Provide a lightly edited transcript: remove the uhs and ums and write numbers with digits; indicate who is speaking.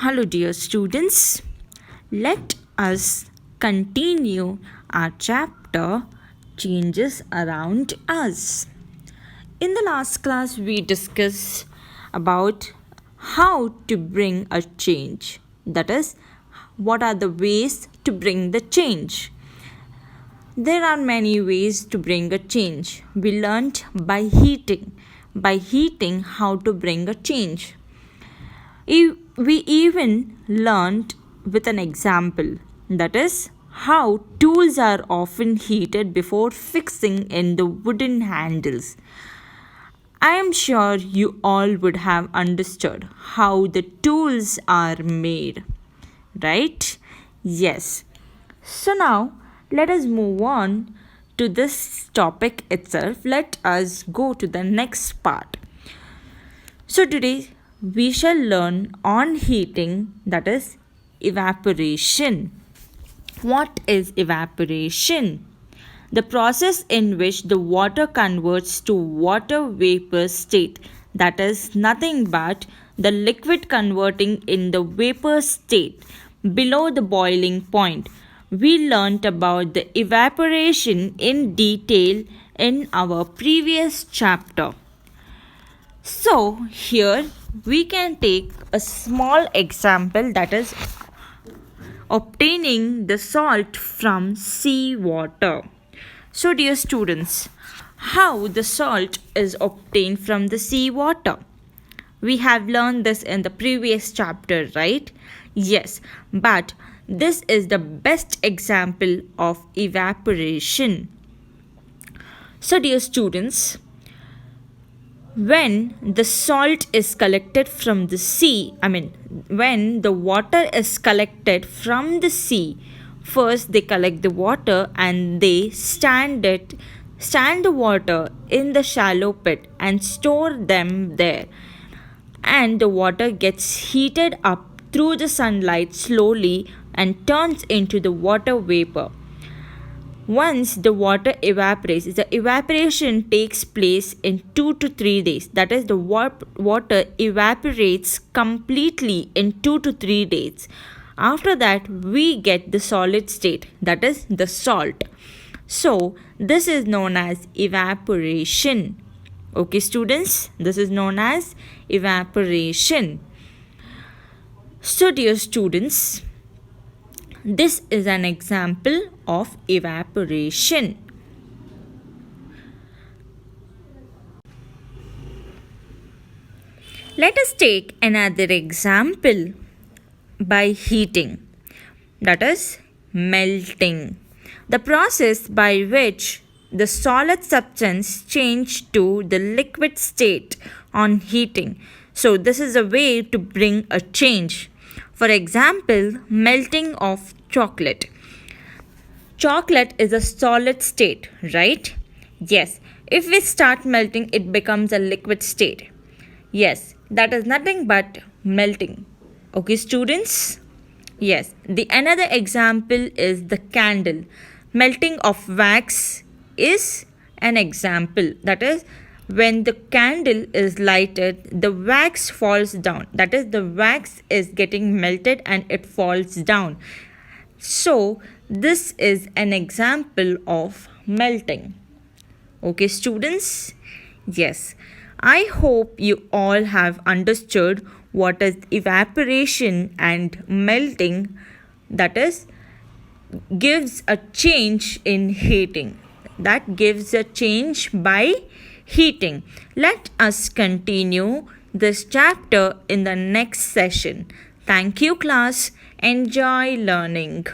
Speaker 1: Hello, dear students. Let us continue our chapter Changes Around Us. In the last class, we discussed about how to bring a change. That is, what are the ways to bring the change? There are many ways to bring a change. We learned by heating. By heating, how to bring a change. We even learned with an example, that is, how tools are often heated before fixing in the wooden handles. I am sure you all would have understood how the tools are made, right? Yes. So now let us move on to this topic itself. Let us go to the next part. So today we shall learn on heating, that is evaporation. What is evaporation? The process in which the water converts to water vapor state, that is nothing but the liquid converting in the vapor state below the boiling point. We learnt about the evaporation in detail in our previous chapter. So here we can take a small example, that is obtaining the salt from sea water. So dear students, how the salt is obtained from the sea water? We have learned this in the previous chapter, right? Yes, but this is the best example of evaporation. So dear students, when the salt is collected from the sea, when the water is collected from the sea, first they collect the water and they stand the water in the shallow pit and store them there. And the water gets heated up through the sunlight slowly and turns into the water vapor. Once the water evaporates, the evaporation takes place in 2 to 3 days. That is, the water evaporates completely in 2 to 3 days. After that, we get the solid state, that is the salt. So, this is known as evaporation. Okay, students, this is known as evaporation. So, dear students, this is an example of evaporation. Let us take another example by heating, that is melting. The process by which the solid substance change to the liquid state on heating. So this is a way to bring a change. For example, melting of chocolate. Chocolate is a solid state, right? Yes. If we start melting, it becomes a liquid state. Yes, that is nothing but melting. Okay, students? Yes. The another example is the candle. Melting of wax is an example. That is, when the candle is lighted, the wax falls down. That is, the wax is getting melted and it falls down. So, this is an example of melting. Okay, students? Yes. I hope you all have understood what is evaporation and melting. That is, gives a change in heating. That gives a change by heating. Let us continue this chapter in the next session. Thank you, class. Enjoy learning.